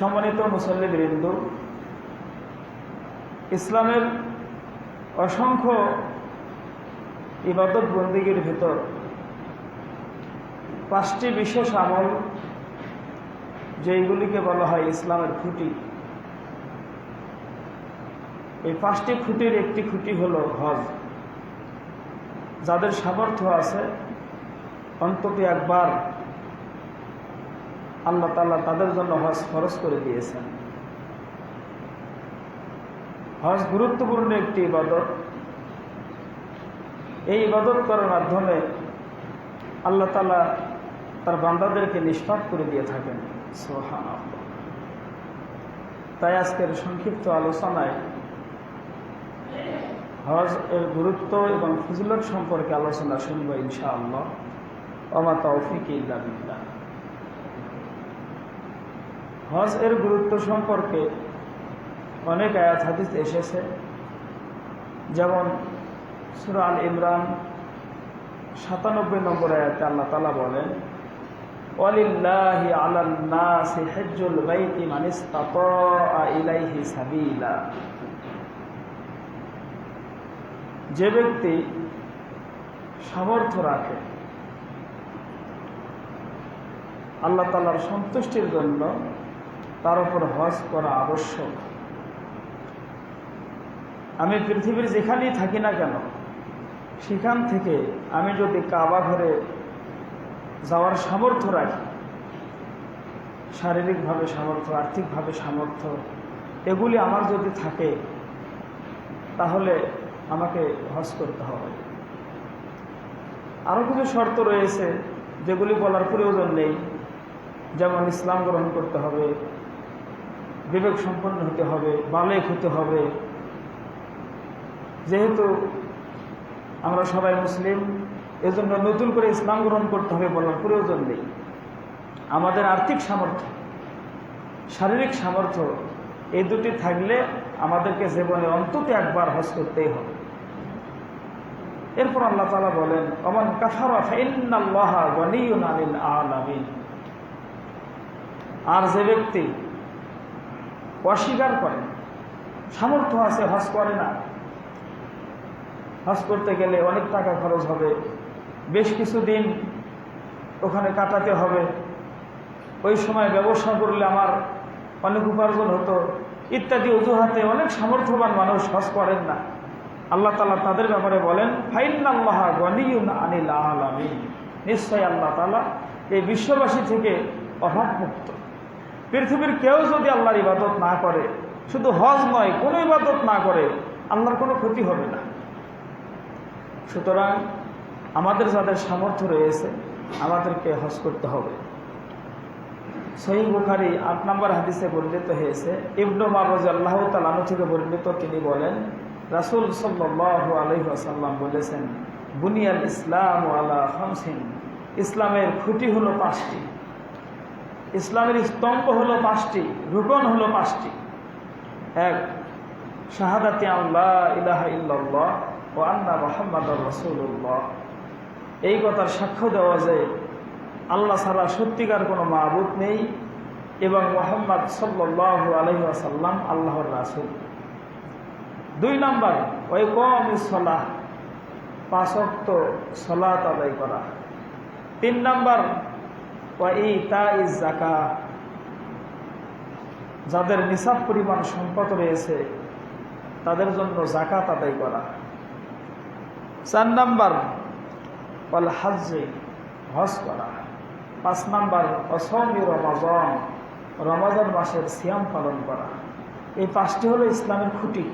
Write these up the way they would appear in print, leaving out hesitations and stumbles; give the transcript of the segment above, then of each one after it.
সম্মানিত মুসল্লিবৃন্দ, ইসলামের অসংখ্য ইবাদত বন্দেগীর ভিতর 5টি বিশেষ আমল, যেইগুলিকে বলা হয় ইসলামের খুঁটি। এই 5টি খুঁটির একটি খুঁটি হলো হজ। যাদের সামর্থ্য আছে অন্তত একবার আল্লাহ তাআলা তাদের জন্য হজ ফরজ করে দিয়েছেন। হজ গুরুত্বপূর্ণ একটি ইবাদত। এই ইবাদত করার মাধ্যমে আল্লাহ তাআলা তার বান্দাদেরকে নিষ্পাপ করে দিয়ে থাকেন। সুবহানাল্লাহ। তাই আজকের সংক্ষিপ্ত আলোচনায় হজ এর গুরুত্ব এবং ফজিলত সম্পর্কে আলোচনা শুনব ইনশাআল্লাহ। ওমা তাওফিক ইল্লা বিল্লাহ। হজ এর গুরুত্ব সম্পর্কে অনেক আয়াত হাদিস এসেছে, যেমন সূরা আল ইমরান 97 নম্বর আয়াতে আল্লাহ তাআলা বলেন, ওয়ালিল্লাহি আলান নাসি হজ্জুল বাইতি মান ইসতাতা ইলাইহি সাবিলা। যে ব্যক্তি সামর্থ্য রাখে আল্লাহ তাআলার সন্তুষ্টির জন্য, তার উপর হজ করা আবশ্যক। আমি পৃথিবীর যেখানেই থাকি না কেন, সেখান থেকে আমি যদি কাবা ঘরে যাওয়ার সামর্থ্য রাখি, শারীরিকভাবে সামর্থ্য, আর্থিকভাবে সামর্থ্য, এগুলি আমার যদি থাকে, তাহলে আমাকে হজ করতে হবে। আরও কিছু শর্ত রয়েছে যেগুলি বলার প্রয়োজন নেই, যেমন ইসলাম গ্রহণ করতে হবে, বিবেক সম্পন্ন হতে হবে, বালেগ হতে হবে। যেহেতু আমরা সবাই মুসলিম, এজন্য নতুন করে ইসলাম গ্রহণ করতে হবে বলার প্রয়োজন নেই। আমাদের আর্থিক সামর্থ্য, শারীরিক সামর্থ্য, এই দুটি থাকলে আমাদেরকে জীবনে অন্তত একবার হজ করতেই হবে। এরপর আল্লাহ তাআলা বলেন, ওমান কাফারা ফাইন্নাল্লাহা গনিয়্যুন আনিল আলামিন। আর যে ব্যক্তি অস্বীকার করে, সামর্থ্য আছে হজ করে না, হজ করতে গেলে অনেক টাকা খরচ হবে, বেশ কিছুদিন ওখানে কাটাতে হবে, ওই সময় ব্যবসা করলে আমার অনেক উপার্জন হতো ইত্যাদি অজুহাতে অনেক সামর্থ্যবান মানুষ হজ করেন না। আল্লাহ তাআলা তাদের ব্যাপারে বলেন, ফাইন্নাল্লাহা গনিয়্যুন আনিল আলামিন। নিশ্চয় আল্লাহ তাআলা এই বিশ্ববাসী থেকে অভাবমুক্ত। পৃথিবীর কেউ যদি আল্লাহর ইবাদত না করে, শুধু হজ নয়, কোনো ইবাদত না করে, আল্লাহর কোনো ক্ষতি হবে না। সুতরাং আমাদের যাদের সামর্থ্য রয়েছে, আমাদেরকে হজ করতে হবে। সহিহ বুখারী 8 নম্বর হাদিসে বর্ণিত হয়েছে, ইবনে উমর রাদিয়াল্লাহু তাআলা আনহু থেকে বর্ণিত, তিনি বলেন, রাসূল সাল্লাল্লাহু আলাইহি ওয়াসাল্লাম বলেছেন, বুনিয়াল ইসলামু আলা খামসিন। ইসলামের খুঁটি হলো 5টি, ইসলামের স্তম্ভ হলো 5টি, রুকন হলো 5টি। 1, শাহাদাতি আল্লাহ ইলাহা ইল্লাল্লাহ ওয়া আন্না মুহাম্মাদুর রাসূলুল্লাহ। এই কথার সাক্ষ্য দেওয়া যায় আল্লাহ ছাড়া সত্যিকার কোনো মাবুদ নেই এবং মুহাম্মদ সাল্লাল্লাহু আলাইহি ওয়াসাল্লাম আল্লাহর রাসূল। 2 নম্বর, ওয়াইকামিস সালাহ, 5 ওয়াক্ত সালাত আদায় করা। 3 নম্বর, ওয়াইতাইজ যাকাত, যাদের নিসাব পরিমাণ সম্পদ রয়েছে তাদের জন্য যাকাত আদায় করা। 4 নম্বর, ওয়াল হজ্জ, হজ করা। 5 নম্বর, ওয়াসাওমি রমাজান, রমাজান মাসের সিয়াম পালন করা। এই 5টি হলো ইসলামের খুঁটি।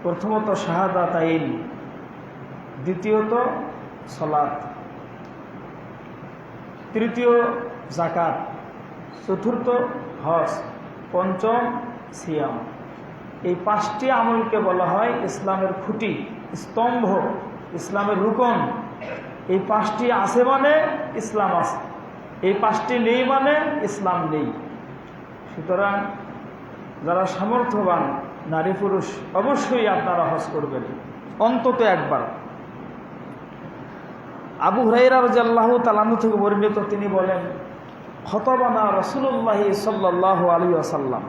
প্রথমত শাহাদাতাইন, দ্বিতীয়ত সালাত, তৃতীয় যাকাত, চতুর্থ হজ, পঞ্চম সিয়াম। এই 5টি আমলকে বলা হয় ইসলামের খুঁটি, স্তম্ভ, ইসলামের রুকন। এই 5টি আছে মানে ইসলাম আছে, এই 5টি নেই মানে ইসলাম নেই। সুতরাং যারা সামর্থ্যবান নারী পুরুষ, অবশ্যই আপনারা হজ করবেন অন্তত একবার। আবু হুরায়রা রাদিয়াল্লাহু তাআলা আনহু থেকে বর্ণিত, তিনি বলেন, খতবানা রাসূলুল্লাহ সাল্লাল্লাহু আলাইহি ওয়াসাল্লাম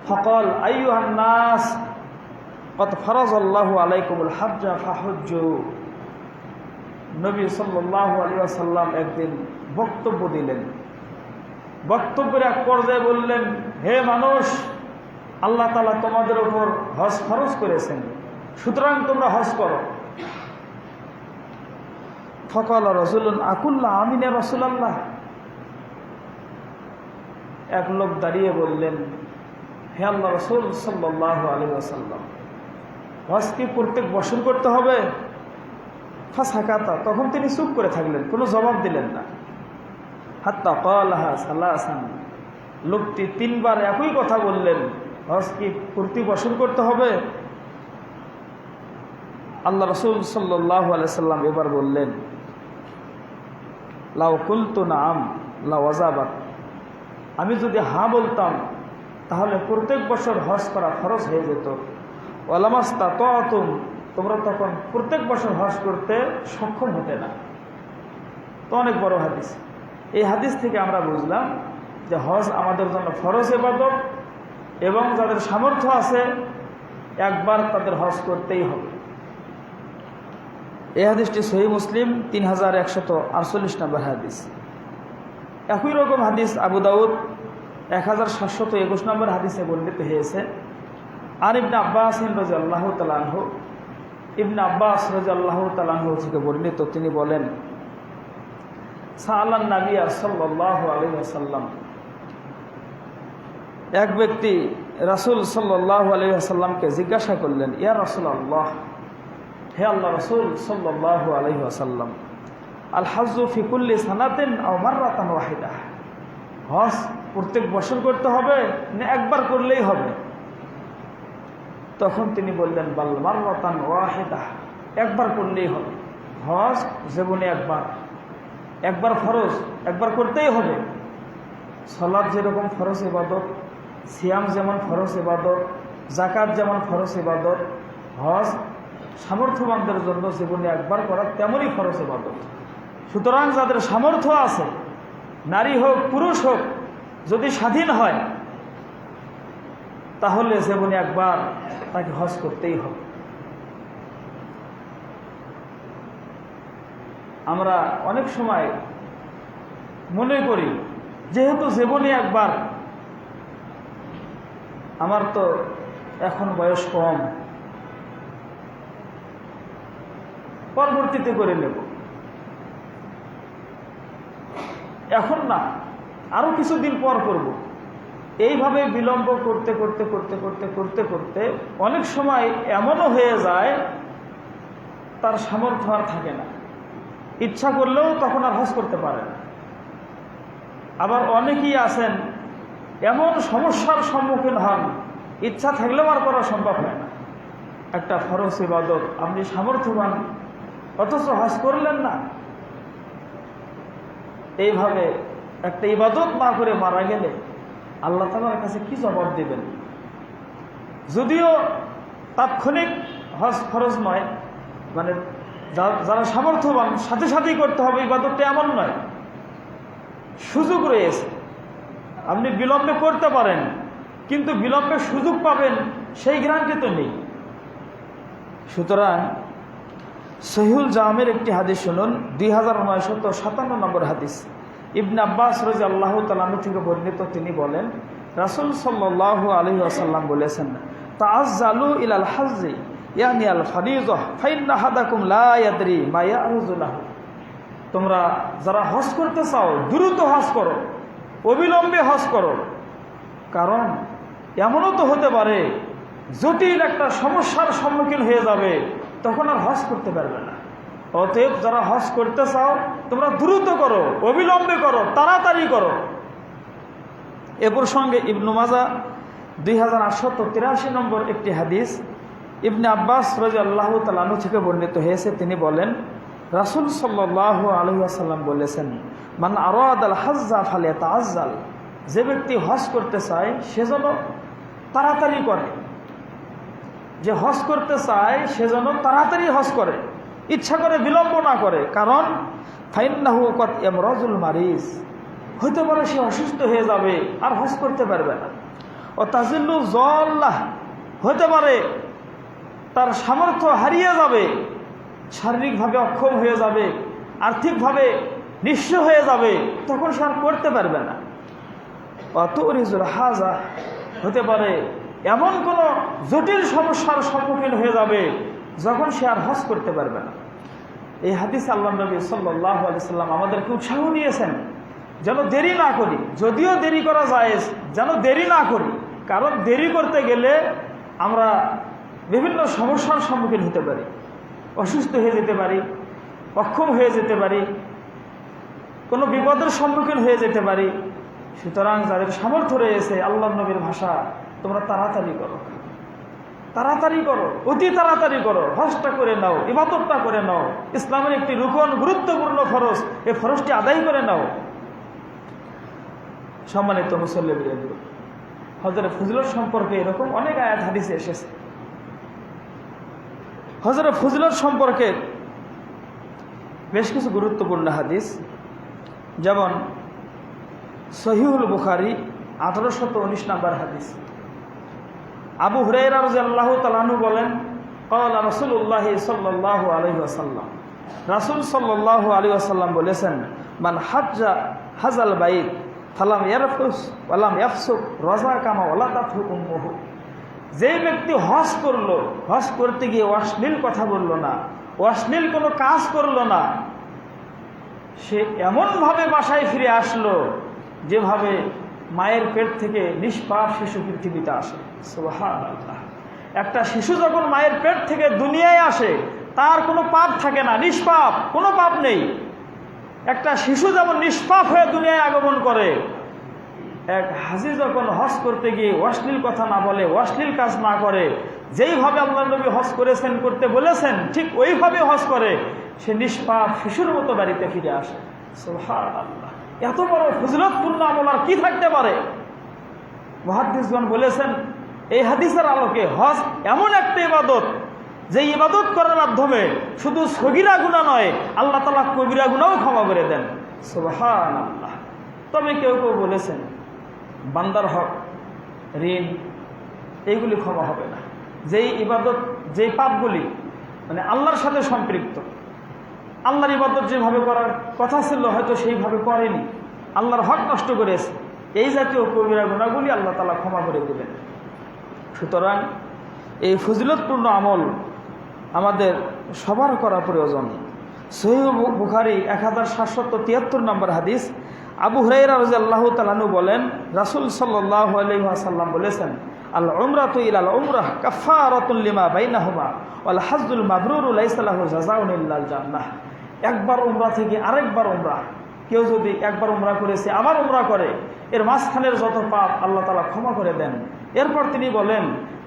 ফাকাল আইয়ুহান নাস কদ ফারাযাল্লাহু আলাইকুমুল হাজ্জা ফাহুজ্জু। নবী সাল্লাল্লাহু আলাইহি ওয়াসাল্লাম একদিন বক্তব্য দিলেন। বক্তব্যের এক পর্যায়ে বললেন, হে মানুষ, আল্লাহ তাআলা তোমাদের উপর হজ ফরজ করেছেন, সুতরাং তোমরা হজ করো। ফাকাল রাজুলুন আকুল্লা আমিন ইয়া রাসূলুল্লাহ। এক লোক দাঁড়িয়ে বললেন, হে আল্লাহ রাসূল সাল্লাল্লাহু আলাইহি ওয়াসাল্লাম, হজ কি প্রত্যেক বছর করতে হবে? ফাসাকাতা, তখন তিনি চুপ করে থাকলেন, কোনো জবাব দিলেন না। হাত্তা ক্বালাহা সালাসান, লোকটি তিনবার একই কথা বললেন, হজ কি প্রতি বছর করতে হবে? আল্লাহ রাসূল সাল্লাল্লাহু আলাইহি ওয়াসাল্লাম এবার বললেন, লাউ কুলতু নাম লা ওয়াজাবাত, আমি যদি হ্যাঁ বলতাম তাহলে প্রত্যেক বছর হজ করা ফরজ হয়ে যেত। ওয়ালামাস্তাতাতুম, তোমরা তখন প্রত্যেক বছর হজ করতে সক্ষম হতে না। তো অনেক বড় হাদিস। এই হাদিস থেকে আমরা বুঝলাম যে হজ আমাদের জন্য ফরজ ইবাদত এবং যাদের সামর্থ্য আছে একবার তাদের হজ করতেই হবে। এই হাদিসটি সহিহ মুসলিম 3148 নম্বর হাদিস। একই রকম হাদিস আবু দাউদ 1721 নম্বর হাদিসে বর্ণিত হয়েছে। আর ইবনে আব্বাস রাদিয়াল্লাহু তাআলা আনহু, ইবনে আব্বাস রাদিয়াল্লাহু তাআলা আনহু থেকে বর্ণিত, তিনি বলেন, সাআলান নবী সাল্লাল্লাহু আলাইহি ওয়াসাল্লাম, এক ব্যক্তি রাসূল সাল্লাল্লাহু আলাইহি ওয়াসাল্লামকে জিজ্ঞাসা করলেন, ইয়া রাসূলুল্লাহ, হে আল্লাহ রাসূল সাল্লাল্লাহু আলাইহি ওয়াসাল্লাম, আল হাজ্জু ফি কুল্লি সানাতিন আও মাররাতান ওয়াহিদা, হজ প্রত্যেক বছর করতে হবে না একবার করলেই হবে? তখন তিনি বললেন, বাল মাররাতান ওয়াহিদা, একবার করলেই হবে। হজ জীবনে একবার ফরজ, একবার করতেই হবে। সালাত যেরকম ফরজ ইবাদত, সিয়াম যেমন ফরজ ইবাদত, যাকাত যেমন ফরজ ইবাদত, হজ সামর্থ্যবানদের জন্য জীবনে একবার করা তেমনই ফরজ ইবাদত। সুতরাং যাদের সামর্থ্য আছে, নারী হোক পুরুষ হোক, যদি স্বাধীন হয় তাহলে জীবনে একবার তাকে হজ করতেই হবে। আমরা অনেক সময় মনে করি যেহেতু জীবনে একবার, আমার তো এখন বয়স কম, পরবর্তীতে করে নেব, এখন না, আরো কিছুদিন পর করব। এইভাবে বিলম্ব করতে করতে করতে করতে করতে করতে অনেক সময় এমনও হয়ে যায় তার সামর্থ্য আর থাকে না, ইচ্ছা করলেও তখন আর হজ করতে পারে না। আবার অনেকেই আছেন এমন সমস্যার সম্মুখীন হন, ইচ্ছা থাকলেও আর করা সম্ভব হয় না। একটা ফরজ ইবাদত আপনি সামর্থ্যবান, অথচ হজ করলেন না। এইভাবে একটা ইবাদত না করে মারা গেলে আল্লাহ তাআলার কাছে কি জবাব দিবেন? যদিও তাৎক্ষণিক হজ ফরজ নয়, মানে যারা সামর্থ্যবান সাথে সাথেই করতে হবে ইবাদতটা এমন নয়, সুযোগ রয়েছে। আপনি বিলম্বে করতে পারেন, কিন্তু বিলম্বে সুযোগ পাবেন সেই গ্যারান্টি তো নেই। সুতরাং সহিহুল জামের একটি হাদিস শুনুন, 2957 নম্বর হাদিস। ইবনে আব্বাস রাদিয়াল্লাহু তাআলা আনহু থেকে বর্ণিত, তিনি বলেন, রাসূল সাল্লাল্লাহু আলাইহি ওয়াসাল্লাম বলেছেন, তাআজ্জালু ইলাল হাজ্জি ইয়ানি আল ফরিযা ফাইন্না আহাদাকুম লা ইয়াদরি মা ইয়ারুযু লাহু। তোমরা যারা হজ করতে চাও দ্রুত হজ করো, অবিলম্বে হজ করো, কারণ এমনও তো হতে পারে জটিল একটা সমস্যার সম্মুখীন হয়ে যাবে, তখন আর হজ করতে পারবে না। অতএব যারা হজ করতে চাও তোমরা দ্রুত করো, অবিলম্বে করো, তাড়াতাড়ি করো। এ প্রসঙ্গে ইবনে মাজাহ 2883 নম্বর একটি হাদিস ইবনে আব্বাস রাদিয়াল্লাহু তাআলা আনহু থেকে বর্ণিত হয়েছে, তিনি বলেন, রাসূল সাল্লাল্লাহু আলাইহি ওয়াসাল্লাম বলেছেন, মান আরাদাল হাজ্জা ফালিয়াতাআজ্জাল, যে ব্যক্তি হজ করতে চায় সে যেন তাড়াতাড়ি করে, যে হজ করতে চায় সে যেন তাড়াতাড়ি হজ করে, ইচ্ছা করে বিলম্ব না করে। কারণ ফাইন্নাহু ক্বাদ ইয়ামরাজুল মারিজ, হতে পারে সে অসুস্থ হয়ে যাবে, আর হজ করতে পারবে না। ও তাজিল্লু জল্লাহ, হতে পারে তার সামর্থ্য হারিয়ে যাবে, শারীরিকভাবে অক্ষম হয়ে যাবে, আর্থিকভাবে নিঃস্ব হয়ে যাবে, তখন সে আর করতে পারবে না। অতরিজুল হাজা, হতে পারে এমন কোনো জটিল সমস্যার সম্মুখীন হয়ে যাবে যখন সে আর হজ করতে পারবে না। এই হাদিস আল্লাহ নবী সাল্লাল্লাহু আলাইহি সাল্লাম আমাদেরকে উৎসাহ দিয়েছেন যেন দেরি না করি, যদিও দেরি করা জায়েজ, যেন দেরি না করি। কারণ দেরি করতে গেলে আমরা বিভিন্ন সমস্যার সম্মুখীন হতে পারি, অসুস্থ হয়ে যেতে পারি, অক্ষম হয়ে যেতে পারি, কোনো বিপদের সম্মুখীন হয়ে যেতে পারি। সুতরাং যাদের সামর্থ্য রয়েছে, আল্লাহ নবীর ভাষা, তোমরা তাড়াতাড়ি করো, তাড়াতাড়ি করো, অতি তাড়াতাড়ি করো, হজটা করে নাও, ইবাদতটা করে নাও। ইসলামের একটি রুকন, গুরুত্বপূর্ণ ফরজ, এই ফরজটি আদায় করে নাও। সম্মানিত মুসল্লিবৃন্দ, হজরে ফজিলত সম্পর্কে এরকম অনেক আয়াত হাদিসে এসেছে। হজরে ফজিলত সম্পর্কে বেশ কিছু গুরুত্বপূর্ণ হাদিস, যেমন সহিহুল বুখারী 1819 নম্বর হাদিস। আবু হুরায়রা রাদিয়াল্লাহু তাআলা আনহু বলেন, ক্বালা রাসূলুল্লাহ সাল্লাল্লাহু আলাইহি ওয়াসাল্লাম, রাসূল সাল্লাল্লাহু আলাইহি ওয়াসাল্লাম বলেছেন, মান হাজ্জা হাজাল বাইত ফালাম ইয়ারফুস ওয়ালাম ইয়াফসুক রাজা কামা ওয়ালাদাতহু উম্মুহু। যে ব্যক্তি হজ করলো, হজ করতে গিয়ে অশ্লীল কথা বলল না, অশ্লীল কোনো কাজ করলো না, সে এমনভাবে বাসায় ফিরে আসলো যেভাবে মায়ের পেট থেকে নিষ্পাপ শিশু পৃথিবীতে আসে। সুবহানাল্লাহ। একটা শিশু যখন মায়ের পেট থেকে দুনিয়ায় আসে, তার কোনো পাপ থাকে না, নিষ্পাপ, কোনো পাপ নেই। একটা শিশু যেমন নিষ্পাপ হয়ে দুনিয়ায় আগমন করে, এক হাজি যখন হজ করতে গিয়ে অশ্লীল কথা না বলে, অশ্লীল কাজ না করে, যেইভাবে আল্লাহ নবী হজ করেছেন, করতে বলেছেন, ঠিক ওইভাবে হজ করে, সে নিষ্পাপ শিশুর মতো বাড়িতে ফিরে আসে। সুবহানাল্লাহ। এত বড় ফজিলতপূর্ণ আমল আর কি থাকতে পারে? মুহাদ্দিসগণ বলেছেন, এই হাদিসের আলোকে হজ এমন একটা ইবাদত, যে ইবাদত করার মাধ্যমে শুধু সগীরা গুনাহ নয়, আল্লাহ তাআলা কবিরা গুনাহও ক্ষমা করে দেন। সুবহানাল্লাহ। তবে কেউ কেউ বলেছেন, বান্দার হক, ঋণ, এইগুলি ক্ষমা হবে না। যেই ইবাদত, যেই পাপগুলি মানে আল্লাহর সাথে সম্পৃক্ত, আল্লাহর ইবাদত যেভাবে করার কথা ছিল হয়তো সেইভাবে করেনি, আল্লাহর হক নষ্ট করেছে, এই জাতীয় কবিরা গুনাহগুলি আল্লাহ তাআলা ক্ষমা করে দেবেন। সুতরাং এই ফজিলতপূর্ণ আমল আমাদের সবার করা প্রয়োজন। সহিহ বুখারী 1773 নম্বর হাদিস। আবু হুরায়রা রাদিয়াল্লাহু তাআলা আনহু বলেন, রাসূল সাল্লাল্লাহু আলাইহি ওয়াসাল্লাম বলেছেন, আল উমরাতু ইলাল উমরাহ কাফারাতুল লিমা বাইনাহুমা ওয়াল হাজ্জুল মাবরুরু লাইসা লাহু জাযাউন ইল্লাল জান্নাহ। একবার উমরা থেকে আরেকবার উমরা, কেউ যদি একবার উমরা করেছে আবার উমরা করে, এর মাঝখানের যত পাপ আল্লাহ তাআলা ক্ষমা করে দেন। এরপর তিনি বলেন,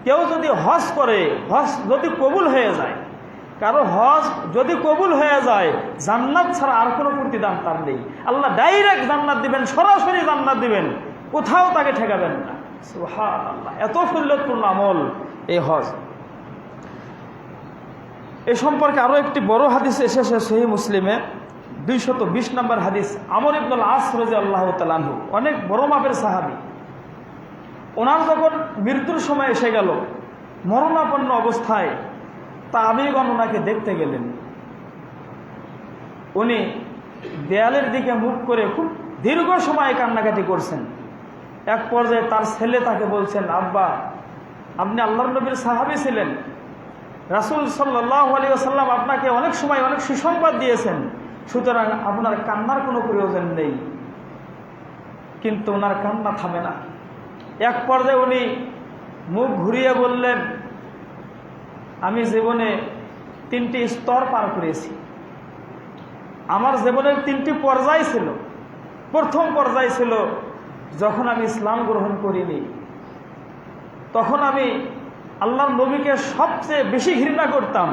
কেউ যদি হজ করে, হজ যদি কবুল হয়ে যায়, কারো হজ যদি কবুল হয়ে যায়, জান্নাত ছাড়া আর কোনো প্রতিদান তার নেই। আল্লাহ ডাইরেক্ট জান্নাত দিবেন, সরাসরি জান্নাত দিবেন, কোথাও তাকে ঠেকাবেন না। সুবহানাল্লাহ। এত ফজিলতপূর্ণ আমল এই হজ। এ সম্পর্কে আরো একটি বড় হাদিস এসেছে সহিহ মুসলিমে, 220 নম্বর হাদিস। আমর ইবনুল আস রাদিয়াল্লাহু তাআলা আনহু, অনেক বড় মাপের সাহাবী। ওনার যখন মৃত্যুর সময় এসে গেল, মরণাপন্ন অবস্থায় তাবিগণ ওনাকে দেখতে গেলেন। উনি দেয়ালের দিকে মুখ করে খুব দীর্ঘ সময় কান্নাকাটি করছেন। এক পর্যায়ে তার ছেলে তাকে বলছেন, আব্বা, আপনি আল্লাহর নবীর সাহাবী ছিলেন, রাসূল সাল্লাল্লাহু আলাইহি ওয়াসাল্লাম আপনাকে অনেক সময় অনেক সুসংবাদ দিয়েছেন, সুতরাং আপনার কান্নার কোনো প্রয়োজন নেই। কিন্তু ওনার কান্না থামে না। এক পর্যায়ে উনি মুখ ঘুরিয়ে বললেন, আমি জীবনে 3টি স্তর পার করেছি। আমার জীবনের 3টি পর্যায় ছিল। প্রথম পর্যায় ছিল যখন আমি ইসলাম গ্রহণ করিনি, তখন আমি আল্লাহর নবীকে সবচেয়ে বেশি ঘৃণা করতাম।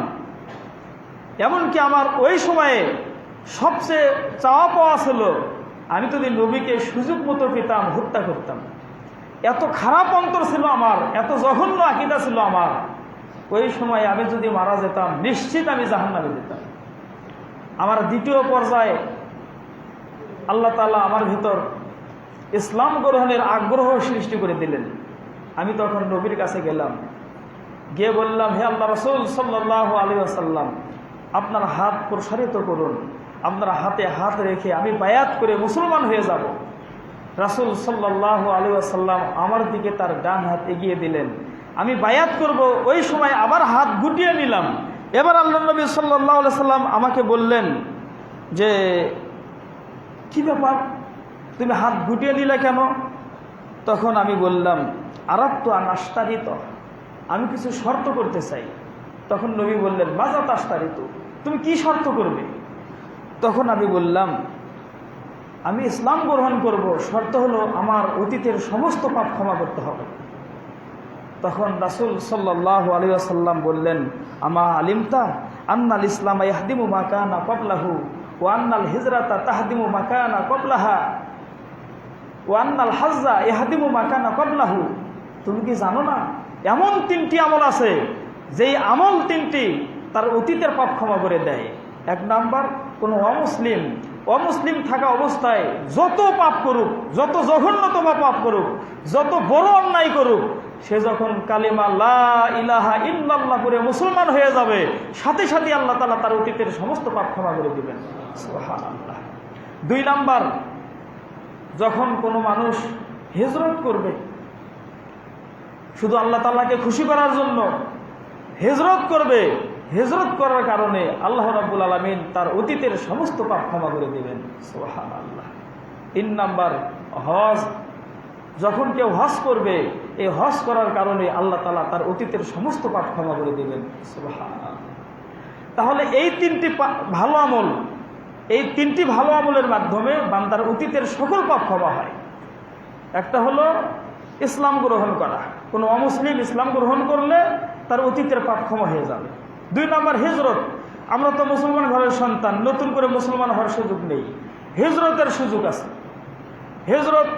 এমনকি আমার ওই সময়ে সবচেয়ে চাওয়া পাওয়া ছিল, আমি যদি নবীকে সুযোগ মতো পেতাম হত্যা করতাম। এত খারাপ অন্তর ছিল আমার, এত জঘন্য আকীদা ছিল আমার। ওই সময় আমি যদি মারা যেতাম, নিশ্চিত আমি জাহান্নামে যেতাম। আমার দ্বিতীয় পর্যায়ে আল্লাহ তাআলা আমার ভিতর ইসলাম গ্রহণের আগ্রহ সৃষ্টি করে দিলেন। আমি তখন নবীর কাছে গেলাম, গিয়ে বললাম, হে আল্লাহ রাসূল সাল্লাল্লাহু আলাইহি ওয়াসাল্লাম, আপনার হাত প্রসারিত করুন, আপনার হাতে হাত রেখে আমি বায়াত করে মুসলমান হয়ে যাব। রাসূল সাল্লাল্লাহু আলাইহি ওয়াসাল্লাম আমার দিকে তার ডান হাত এগিয়ে দিলেন, আমি বায়াত করব। ওই সময় আবার হাত গুটিয়ে নিলাম। এবার আল্লাহ নবী সাল্লাল্লাহু আলাইহি ওয়াসাল্লাম আমাকে বললেন যে, কি ব্যাপার, তুমি হাত গুটিয়ে নিলে কেন? তখন আমি বললাম, আরাদতু আন আশতারিত, আমি কিছু শর্ত করতে চাই। তখন নবী বললেন, মাযা তাশতারিতু, তুমি কি শর্ত করবে? তখন আমি বললাম, আমি ইসলাম গ্রহণ করব, শর্ত হলো আমার অতীতের সমস্ত পাপ ক্ষমা করতে হবে। তখন রাসূল সাল্লাল্লাহু আলাইহি ওয়াসাল্লাম বললেন, আমা আলিমতা আন্নাল ইসলাম ইয়াহদিমু মা কানা ক্বাবলাহু ওয়া আন্নাল হিজরাতা তাহদিমু মা কানা ক্বাবলাহা ওয়া আন্নাল হাজ্জা ইয়াহদিমু মা কানা ক্বাবলাহু। তুমি কি জানো না, এমন 3টি আমল আছে যেই আমল 3টি তার অতীতের পাপ ক্ষমা করে দেয়। 1 নাম্বার, কোনো অমুসলিম থাকা অবস্থায় যত পাপ করুক, যত জঘন্যতম পাপ করুক, যত বড় অন্যায় করুক, সে যখন কালিমা লা ইলাহা ইল্লাল্লাহ পড়ে মুসলমান হয়ে যাবে, সাথে সাথে আল্লাহ তাআলা তার অতীতের সমস্ত পাপ ক্ষমা করে দিবেন। সুবহানাল্লাহ। 2 নাম্বার, যখন কোনো মানুষ হিজরত করবে, শুধু আল্লাহ তাআলাকে খুশি করার জন্য হিজরত করবে, হিজরত করার কারণে আল্লাহ রাব্বুল আলামিন তার অতীতের সমস্ত পাপ ক্ষমা করে দিবেন। সুবহানাল্লাহ। 3 নাম্বার, হজ, যখন কেউ হজ করবে, এই হজ করার কারণে আল্লাহ তাআলা তার অতীতের সমস্ত পাপ ক্ষমা করে দিবেন। সুবহানাল্লাহ। তাহলে এই 3টি ভালো আমল, এই 3টি ভালো আমলের মাধ্যমে বান্দার অতীতের সকল পাপ ক্ষমা হয়। একটা হলো ইসলাম গ্রহণ করা, কোনো অমুসলিম ইসলাম গ্রহণ করলে তার অতীতের পাপ ক্ষমা হয়ে যাবে। 2 নাম্বার, হিজরত। আমরা তো মুসলমান ঘরের সন্তান, নতুন করে মুসলমান হওয়ার সুযোগ নেই, হিজরতের সুযোগ আছে। হিজরত,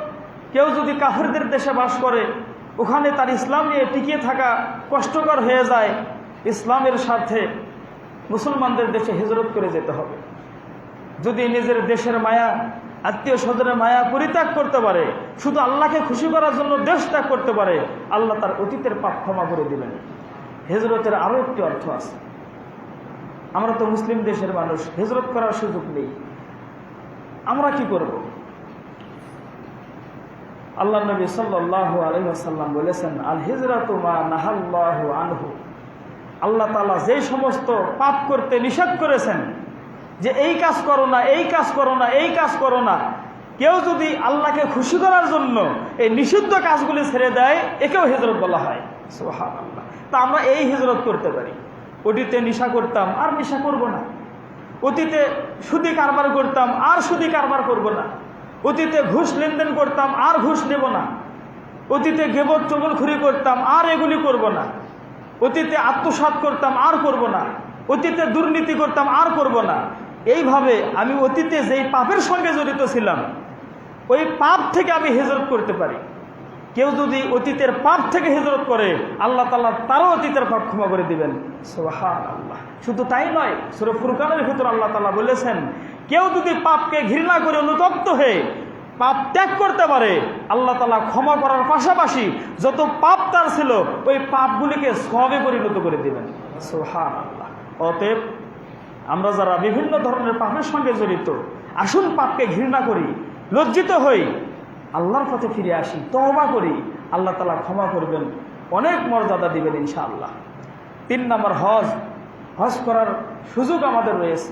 কেউ যদি কাফিরদের দেশে বাস করে, ওখানে তার ইসলাম নিয়ে টিকিয়ে থাকা কষ্টকর হয়ে যায়, ইসলামের স্বার্থে মুসলমানদের দেশে হিজরত করে যেতে হবে। যদি নিজের দেশের মায়া, আত্মীয় স্বজনের মায়া পরিত্যাগ করতে পারে, শুধু আল্লাহকে খুশি করার জন্য দেশ ত্যাগ করতে পারে, আল্লাহ তার অতীতের পাপ ক্ষমা করে দিবেন। হিজরতের আরো একটি অর্থ আছে। আমরা তো মুসলিম দেশের মানুষ, হিজরত করার সুযোগ নেই, আমরা কি করব? আল্লাহ নবী সাল্লাল্লাহু আলাইহি ওয়াসাল্লাম বলেছেন, আল হিজরাতু মা নাহাল্লাহু আনহু। আল্লাহ তাআলা যে সমস্ত পাপ করতে নিষেধ করেছেন, যে এই কাজ করো না, এই কাজ করো না, এই কাজ করো না, কেউ যদি আল্লাহকে খুশি করার জন্য এই নিষিদ্ধ কাজগুলি ছেড়ে দেয়, একেও হিজরত বলা হয়। সুবহানাল্লাহ। তা আমরা এই হিজরত করতে পারি। অতীতে নেশা করতাম, আর নেশা করব না। অতীতে সুদি কারবার করতাম, আর সুদি কারবার করব না। অতীতে ঘুষ লেনদেন করতাম, আর ঘুষ নেব না। অতীতে গীবত চগলখুরি করতাম, আর এগুলি করব না। অতীতে আত্মসাৎ করতাম, আর করব না। অতীতে দুর্নীতি করতাম, আর করব না। এইভাবে আমি অতীতে যেই পাপের সঙ্গে জড়িত ছিলাম, ওই পাপ থেকে আমি হিজরত করতে পারি। কেউ যদি অতীতের পাপ থেকে হিজরত করে, আল্লাহ তাআলা তারও অতীতের পাপ ক্ষমা করে দিবেন। সুবহানাল্লাহ। শুধু তাই নয়, সূরা ফুরকানের ভিতর আল্লাহ তাআলা বলেছেন, কেউ যদি পাপকে ঘৃণা করে অনুতপ্ত হয়ে পাপ ত্যাগ করতে পারে, আল্লাহ তাআলা ক্ষমা করার পাশাপাশি যত পাপ তার ছিল, ওই পাপগুলিকে সওয়াবে পরিণত করে দিবেন। সুবহানাল্লাহ। অতএব আমরা যারা বিভিন্ন ধরনের পাপের সঙ্গে জড়িত, আসুন পাপকে ঘৃণা করি, লজ্জিত হই, আল্লাহর পথে ফিরে আসি, তওবা করি, আল্লাহ তাআলা ক্ষমা করবেন, অনেক মর্যাদা দিবেন ইনশাআল্লাহ। 3 নাম্বার, হজ। হজ করার সুযোগ আমাদের রয়েছে।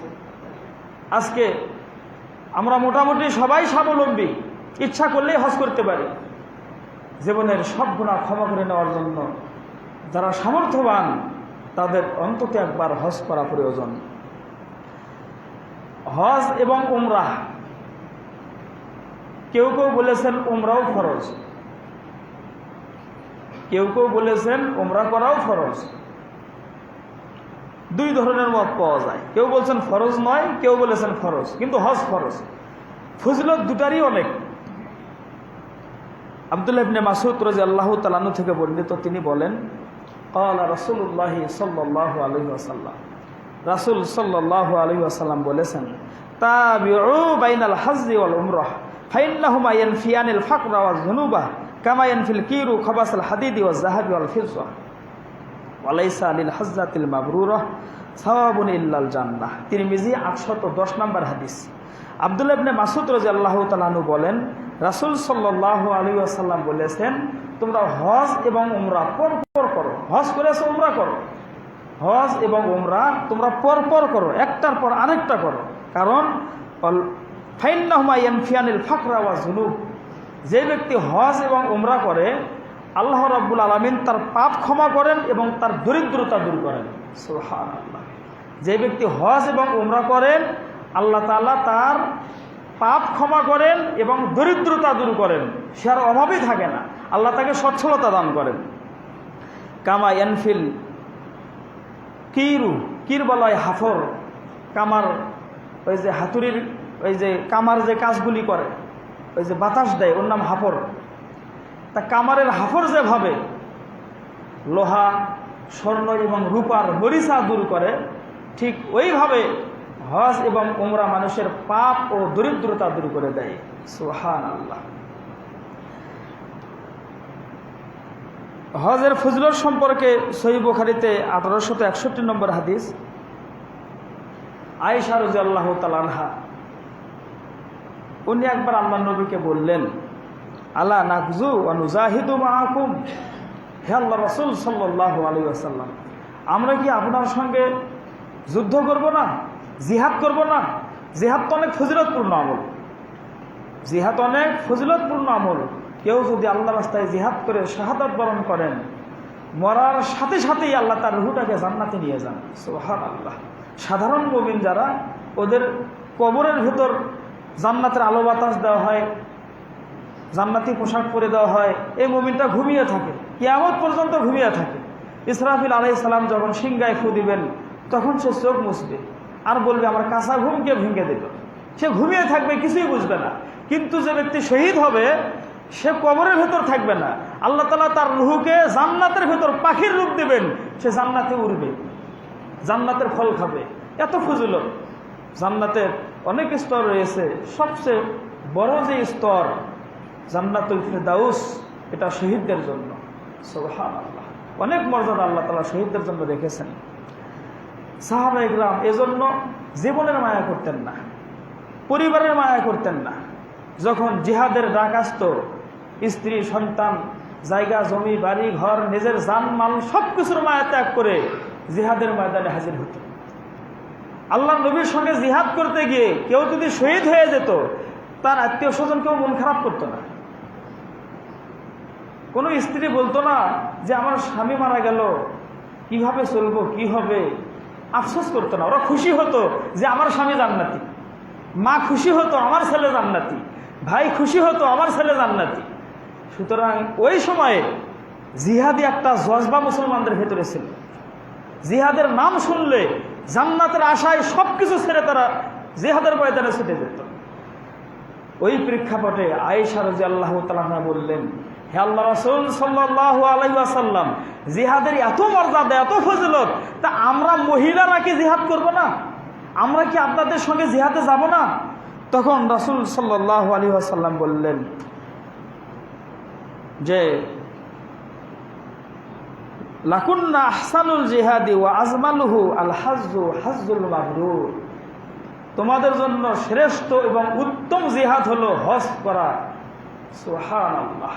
আজকে আমরা মোটামুটি সবাই স্বাবলম্বী, ইচ্ছা করলেই হজ করতে পারি। জীবনের সব গুনাহ ক্ষমা করে নেওয়ার জন্য যারা সামর্থ্যবান, তাদের অন্তত একবার হজ করা প্রয়োজন। হজ এবং উমরাহ, কেউ কেউ বলেছেন উমরাও ফরজ, কেউ কেউ বলেছেন উমরা করাও ফরজ। 2 ধরনের মত পাওয়া যায়। কেউ বলছেন ফরজ নয়, কেউ বলেছেন ফরজ, কিন্তু হজ ফরজ। ফজিলত দুটারই অনেক। আব্দুল্লাহ ইবনে মাসউদ রাদিয়াল্লাহু তাআলা আনহু থেকে বর্ণিত, তিনি বলেন, ক্বালা রাসূলুল্লাহ সাল্লাল্লাহু আলাইহি ওয়াসাল্লাম, রাসূল সাল্লাল্লাহু আলাইহি ওয়াসাল্লাম বলেছেন, তাবিউ বাইনাল হজ্জি ওয়াল উমরাহ, ফাইন্নাহুমা ইয়ানফিয়ানিল ফাকরা ওয়াজ যুনুবা কামা ইয়ানফিল কিরু খাবাসাল হাদিদি ওয়াজ যাহাবি ওয়াল ফিজ্জা ওয়া লাইসা লিল হাজ্জাতিল মাবরুরা সাওয়াবুন ইল্লাল জান্নাহ। তিরমিজি 810 নম্বর হাদিস। আব্দুল্লাহ ইবনে মাসউদ রাদিয়াল্লাহু তাআলা আনহু বলেন, রাসূল সাল্লাল্লাহু আলাইহি ওয়াসাল্লাম বলেছেন, তোমরা হজ এবং উমরা পরপর করো। হজ করেছো, উমরা করো। হজ এবং উমরা তোমরা পরপর করো, একটার পর আরেকটা করো। কারণ ফাইন্নাহুমা ইয়ানফিয়ানিল ফাকরা ওয়াজ যুনুব, যে ব্যক্তি হজ এবং উমরা করে আল্লাহ রাব্বুল আলামিন তার পাপ ক্ষমা করেন এবং তার দরিদ্রতা দূর করেন। সুবহানাল্লাহ। যে ব্যক্তি হজ এবং উমরা করেন আল্লাহ তাআলা তার পাপ ক্ষমা করেন এবং দরিদ্রতা দূর করেন, সে আর অভাবই থাকে না, আল্লাহ তাকে সচ্ছলতা দান করেন। কামা ইয়ানফিল কিরু, কির বলা হয় হাফর, কামার ওই যে হাতুড়ির ওই যে কামার যে কাজগুলি করে, ওই যে বাতাস দেয়, ওর নাম হাফর। তা কামারের হাফর যেভাবে লোহা, স্বর্ণ এবং রূপার মরিচা দূর করে, ঠিক ওইভাবে হজ এবং উমরা মানুষের পাপ ও দরিদ্রতা দূর করে দেয়। সুবহানাল্লাহ। হজের ফজিলত সম্পর্কে সহিহ বুখারীতে 1861 নম্বর হাদিস। আয়েশা রাদিয়াল্লাহু তাআলা আনহা উনি একবার আল্লাহর নবীকে বললেন, আলা নাকজু ওয়া নুজাহিদু মাআকুম, হে আল্লাহর রাসূল সাল্লাল্লাহু আলাইহি ওয়াসাল্লাম, আমরা কি আপনার সঙ্গে যুদ্ধ করব না, জিহাদ করব না? জিহাদ তো অনেক ফজিলতপূর্ণ আমল, জিহাদ অনেক ফজিলতপূর্ণ আমল। কেউ যদি আল্লাহর রাস্তায় জিহাদ করে শাহাদাত বরণ করেন, মরার সাথে সাথেই আল্লাহ তার রূহটাকে জান্নাতে নিয়ে যান। সুবহানাল্লাহ। সাধারণ মুমিন যারা, ওদের কবরের ভেতর জান্নাতের আলো বাতাস দেওয়া হয়, জান্নাতি পোশাক পরে দেওয়া হয়, এই মুমিনটা ঘুমিয়ে থাকে, কিয়ামত পর্যন্ত ঘুমিয়ে থাকে। ইসরাফিল আলাইহিস সালাম যখন সিংগায় ফু দিবেন, তখন সে চোখ মুছবে আর বলবে আমার কাঁচা ঘুমকে ভেঙে দিল। সে ঘুমিয়ে থাকবে, কিছুই বুঝবে না। কিন্তু যে ব্যক্তি শহীদ হবে, সে কবরের ভেতর থাকবে না, আল্লাহ তাআলা তার রূহকে জান্নাতের ভেতর পাখির রূপ দিবেন, সে জান্নাতে উড়বে, জান্নাতের ফল খাবে। এত ফজিলত। জান্নাতের অনেক স্তর রয়েছে, সবচেয়ে বড় যে স্তর জান্নাতুল ফিরদাউস, এটা শহীদদের জন্য। সুবহানাল্লাহ। অনেক মর্যাদা আল্লাহ তাআলা শহীদদের জন্য রেখেছেন। সাহাবায়ে কেরাম এজন্য জীবনের মায়া করতেন না, পরিবারের মায়া করতেন না। যখন জিহাদের ডাক আসত, স্ত্রী, সন্তান, জায়গা জমি, বাড়ি ঘর, নিজের জানমাল সবকিছুর মায়া ত্যাগ করে জিহাদের ময়দানে হাজির হতো। আল্লাহর নবীর সঙ্গে জিহাদ করতে গিয়ে কেউ যদি শহীদ হয়ে যেত, তার আত্মীয় স্বজন কেউ মন খারাপ করতো না। কোনো স্ত্রী বলতো না যে আমার স্বামী মারা গেল, কিভাবে চলবো, কি হবে, আফসোস করতো না। ওরা খুশি হতো যে আমার স্বামী জান্নাতি, মা খুশি হতো আমার ছেলে জান্নাতি, ভাই খুশি হতো আমার ছেলে জান্নাতি। সুতরাং ওই সময়ে জিহাদি একটা জজবা মুসলমানদের ভেতরে ছিল। জিহাদের নাম শুনলে জান্নাতের আশায় সবকিছু ছেড়ে তারা জিহাদের ময়দানে ছুটে যেত। ওই প্রেক্ষাপটে আয়েশা রাদিয়াল্লাহু তাআলা আনহা বললেন, হে আল্লাহ রাসূল সাল্লাল্লাহু আলাইহি ওয়াসাল্লাম, জিহাদের এত মর্যাদা, এত ফজিলত, তা আমরা মহিলারা কি জিহাদ করব না? আমরা কি আপনাদের সঙ্গে জিহাদে যাব না? তখন রাসূল সাল্লাল্লাহু আলাইহি ওয়াসাল্লাম বললেন যে লাকুন্না আহসানুল জিহাদি ওয়া আজমালুহু আল হাজ্জু হাজ্জুল মাবরুর, তোমাদের জন্য শ্রেষ্ঠ এবং উত্তম জিহাদ হলো হজ করা। সুবহানাল্লাহ।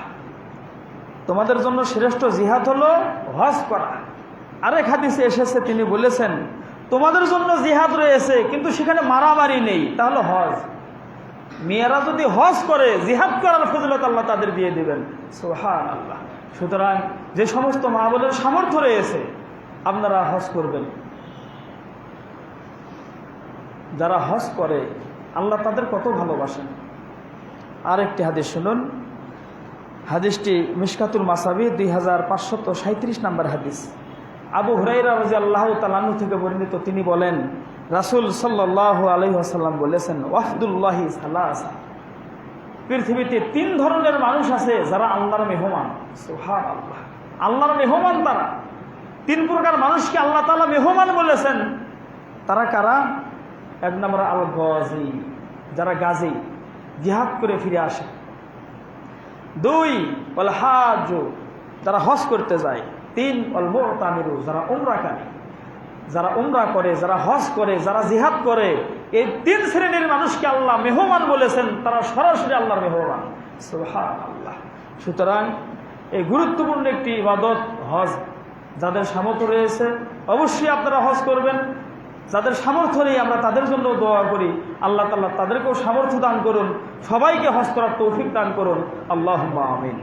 তোমাদের জন্য শ্রেষ্ঠ জিহাদ হলো হজ করা। আরেক হাদিসে এসেছে, তিনি বলেছেন তোমাদের জন্য জিহাদ রয়েছে কিন্তু সেখানে মারামারি নেই, তাহলে হজ। মেয়েরা যদি হজ করে, জিহাদ করার ফজিলত আল্লাহ তাদের দিয়ে দিবেন। সুবহানাল্লাহ। সুতরাং যে সমস্ত মা বোনের সামর্থ্য রয়েছে, আপনারা হজ করবেন। যারা হজ করে আল্লাহ তাদের কত ভালোবাসেন। আরেকটি হাদিস শুনুন। হাদিসটি মিশকাতুল মাসাবি 2537 নম্বর হাদিস। আবু হুরায়রা রাদিয়াল্লাহু তাআলা আনহু থেকে বর্ণিত, তিনি বলেন রাসূল সাল্লাল্লাহু আলাইহি ওয়াসাল্লাম বলেছেন, ওয়াফদুল্লাহি সালাসা, পৃথিবীতে 3 ধরনের মানুষ আছে যারা আল্লাহর মেহমান। সুবহানাল্লাহ। আল্লাহর মেহমান তারা। 3 প্রকার মানুষকে আল্লাহ তাআলা মেহমান বলেছেন। তারা কারা? 1 নম্বর আল গাজী, যারা গাজী, জিহাদ করে ফিরে আসে। 2 ওয়াল হাজ, যারা হজ করতে যায়। 3 ওয়াল মুতামিরু, যারা উমরাকারী, যারা উমরা করে, যারা হজ করে, যারা জিহাদ করে। এই 3 শ্রেণীর মানুষকে আল্লাহ মেহমান বলেছেন, তারা সরাসরি আল্লাহর মেহমান। সুবহানাল্লাহ। সুতরাং এই গুরুত্বপূর্ণ একটি ইবাদত হজ। যাদের সামর্থ্য রয়েছে অবশ্যই আপনারা হজ করবেন। যাদের সামর্থ্য নেই আমরা তাদের জন্য দোয়া করি, আল্লাহ তাআলা তাদেরকেও সামর্থ্য দান করুন, সবাইকে হজ করার তৌফিক দান করুন। আল্লাহুম্মা আমিন।